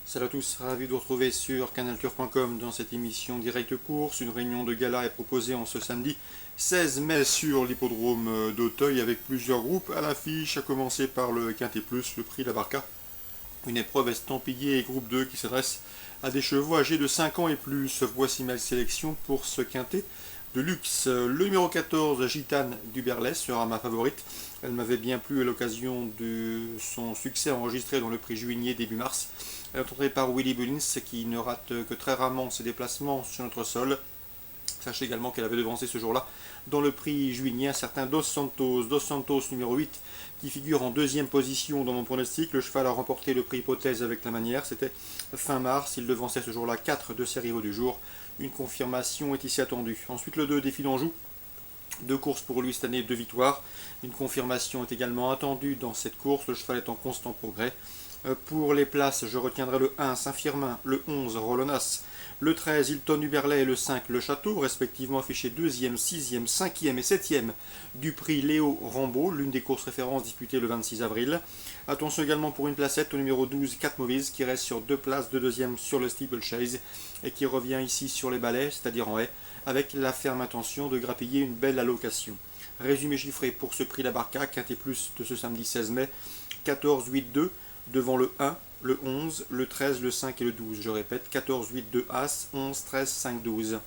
Salut à tous, ravi de vous retrouver sur canalturf.com dans cette émission Direct Course. Une réunion de gala est proposée en ce samedi 16 mai sur l'hippodrome d'Auteuil avec plusieurs groupes à l'affiche, à commencer par le Quintet Plus, le prix La Barca. Une épreuve estampillée groupe 2 qui s'adresse à des chevaux âgés de 5 ans et plus. Voici ma sélection pour ce quintet de luxe. Le numéro 14, Gitane du Berlay, sera ma favorite. Elle m'avait bien plu à l'occasion de son succès enregistré dans le prix Juigné début mars. Elle est entraînée par Willy Bullins qui ne rate que très rarement ses déplacements sur notre sol. Sachez également qu'elle avait devancé ce jour-là dans le prix juillet un certain Dos Santos numéro 8 qui figure en deuxième position dans mon pronostic. Le cheval a remporté le prix Hypothèse avec la manière, c'était fin mars, il devançait ce jour-là 4 de ses rivaux du jour. Une confirmation est ici attendue. Ensuite le 2, Défi d'Anjou. 2 courses pour lui cette année, 2 victoires. Une confirmation est également attendue dans cette course, le cheval est en constant progrès. Pour les places, je retiendrai le 1 Saint-Firmin, le 11 Rolonas, le 13 Hilton du Berlay et le 5 Le Château, respectivement affichés 2e, 6e, 5e et 7e du prix Léo Rambaud, l'une des courses références disputées le 26 avril. Attention également pour une placette au numéro 12 4 Mauvaises qui reste sur 2 places de 2e sur le steeplechase et qui revient ici sur les balais, c'est-à-dire en haie, avec la ferme intention de grappiller une belle allocation. Résumé chiffré pour ce prix La Barca, Quintet Plus de ce samedi 16 mai, 14, 8, 2, devant le 1, le 11, le 13, le 5 et le 12. Je répète, 14, 8, 2, As, 11, 13, 5, 12.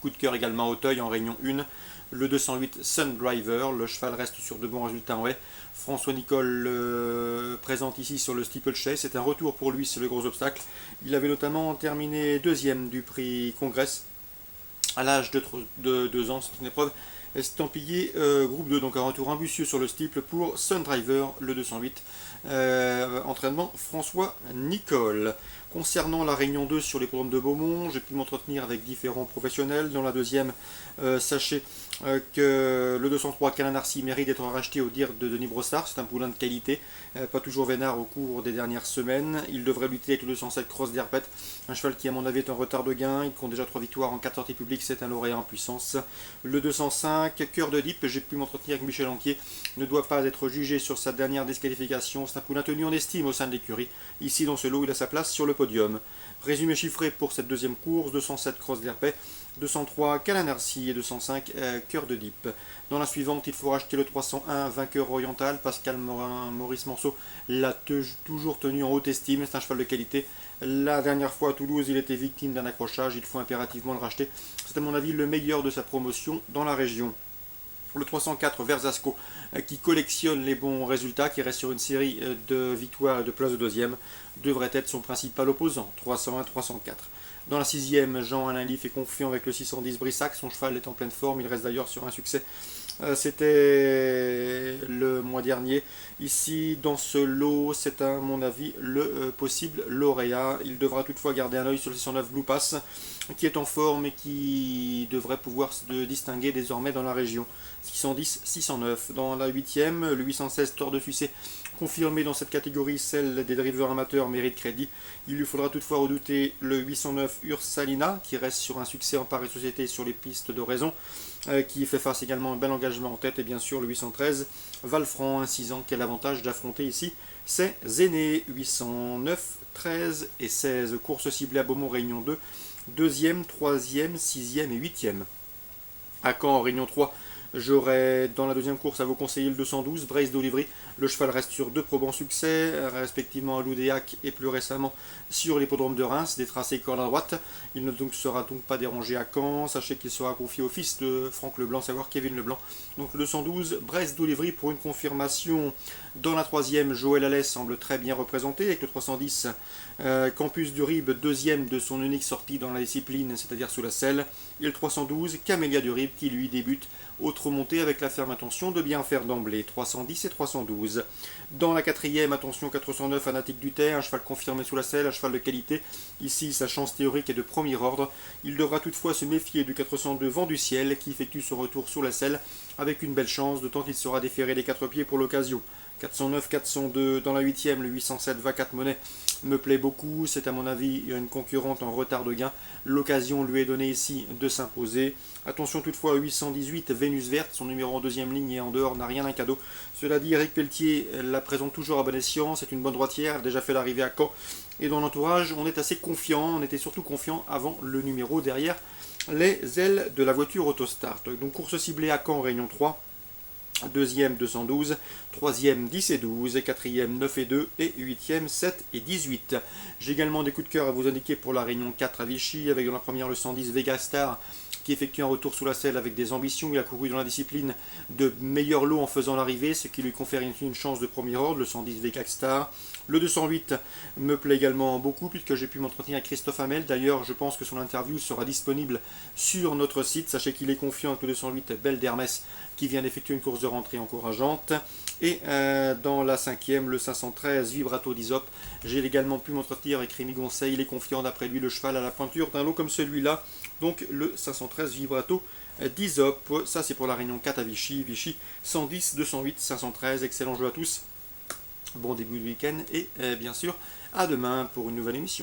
Coup de cœur également à Auteuil en réunion 1. Le 208 Sun Driver, le cheval reste sur de bons résultats en haie. François Nicole présente ici sur le steeplechase. C'est un retour pour lui, c'est le gros obstacle. Il avait notamment terminé deuxième du prix Congrès à l'âge de 2 ans. C'est une épreuve estampillé groupe 2, donc un retour ambitieux sur le steeple pour Sun Driver, le 208. Entraînement François Nicole. Concernant la réunion 2 sur les programmes de Beaumont, j'ai pu m'entretenir avec différents professionnels. Dans la deuxième, sachez que le 203 Calanarcy mérite d'être racheté au dire de Denis Brossard. C'est un poulain de qualité, pas toujours vénard au cours des dernières semaines. Il devrait lutter avec le 207 Cross d'Herpet, un cheval qui à mon avis est en retard de gain. Il compte déjà 3 victoires en 4 sorties publiques, c'est un lauréat en puissance. Le 205 Cœur de Dip, j'ai pu m'entretenir avec Michel Anquier, ne doit pas être jugé sur sa dernière disqualification. C'est un poulain tenu en estime au sein de l'écurie. Ici dans ce lot, il a sa place sur le podium. Résumé chiffré pour cette deuxième course, 207 Cross d'Herpet, 203 Calanarcy et 205 Cœur de Dip. Dans la suivante, il faut racheter le 301 Vainqueur Oriental. Pascal Maurice Morceau l'a toujours tenu en haute estime, c'est un cheval de qualité. La dernière fois à Toulouse, il était victime d'un accrochage, il faut impérativement le racheter. C'est à mon avis le meilleur de sa promotion dans la région. Le 304 Versasco qui collectionne les bons résultats, qui reste sur une série de victoires et de places de deuxième, devrait être son principal opposant, 301-304. Dans la sixième, Jean-Alain Liff est confiant avec le 610 Brissac, son cheval est en pleine forme, il reste d'ailleurs sur un succès. C'était le mois dernier. Ici, dans ce lot, c'est à mon avis le possible lauréat. Il devra toutefois garder un œil sur le 609 Blue Pass, qui est en forme et qui devrait pouvoir se distinguer désormais dans la région. 610-609. Dans la huitième, le 816 Tort de Sucé, confirmé dans cette catégorie, celle des drivers amateurs, mérite crédit. Il lui faudra toutefois redouter le 809 Ursalina, qui reste sur un succès en pari société sur les pistes d'oraison, qui fait face également à un bel engagement en tête, et bien sûr le 813 Valfranc, un 6 ans, qui a l'avantage d'affronter ici ses aînés. 809, 13 et 16. Course ciblée à Beaumont, Réunion 2, 2e, 3e, 6e et 8e. À Caen, en Réunion 3, j'aurai dans la deuxième course à vous conseiller le 212, Brace d'Olivry. Le cheval reste sur 2 probants succès, respectivement à Loudéac et plus récemment sur l'hippodrome de Reims, des tracés corde à droite. Il ne sera donc pas dérangé à Caen. Sachez qu'il sera confié au fils de Franck Leblanc, savoir Kevin Leblanc. Donc le 212, Brace d'Olivry pour une confirmation. Dans la troisième, Joël Alès semble très bien représenté avec le 310 Campus du Rib, deuxième de son unique sortie dans la discipline, c'est-à-dire sous la selle. Et le 312, Camélia du Rib qui lui débute autre montée avec la ferme intention de bien faire d'emblée, 310 et 312. Dans la quatrième, attention 409 Anatique du Terre, un cheval confirmé sous la selle, un cheval de qualité. Ici, sa chance théorique est de premier ordre. Il devra toutefois se méfier du 402 Vent du Ciel qui effectue son retour sur la selle avec une belle chance, d'autant qu'il sera déféré des 4 pieds pour l'occasion. 409, 402 dans la 8e, le 807 va 4 monnaie me plaît beaucoup. C'est à mon avis une concurrente en retard de gain. L'occasion lui est donnée ici de s'imposer. Attention toutefois, 818 Vénus verte, son numéro en deuxième ligne et en dehors n'a rien d'un cadeau. Cela dit, Eric Pelletier la présente toujours à bon escient. C'est une bonne droitière, elle a déjà fait l'arrivée à Caen. Et dans l'entourage, on est assez confiant. On était surtout confiant avant le numéro derrière les ailes de la voiture Autostart. Donc course ciblée à Caen, Réunion 3. Deuxième 212, troisième 10 et 12, et quatrième 9 et 2, et huitième 7 et 18. J'ai également des coups de cœur à vous indiquer pour la Réunion 4 à Vichy, avec dans la première le 110 Vegastar, qui effectue un retour sous la selle avec des ambitions. Il a couru dans la discipline de meilleur lot en faisant l'arrivée, ce qui lui confère une chance de premier ordre, le 110 Vegastar. Le 208 me plaît également beaucoup puisque j'ai pu m'entretenir avec Christophe Hamel. D'ailleurs, je pense que son interview sera disponible sur notre site. Sachez qu'il est confiant avec le 208 Belle d'Hermès qui vient d'effectuer une course de rentrée encourageante. Et dans la 5e, le 513 Vibrato d'Isop. J'ai également pu m'entretenir avec Rémi Gonseil. Il est confiant d'après lui le cheval à la pointure d'un lot comme celui-là. Donc le 513 Vibrato d'Isop. Ça c'est pour la Réunion 4 à Vichy. Vichy 110, 208, 513. Excellent jeu à tous. Bon début de week-end et bien sûr à demain pour une nouvelle émission.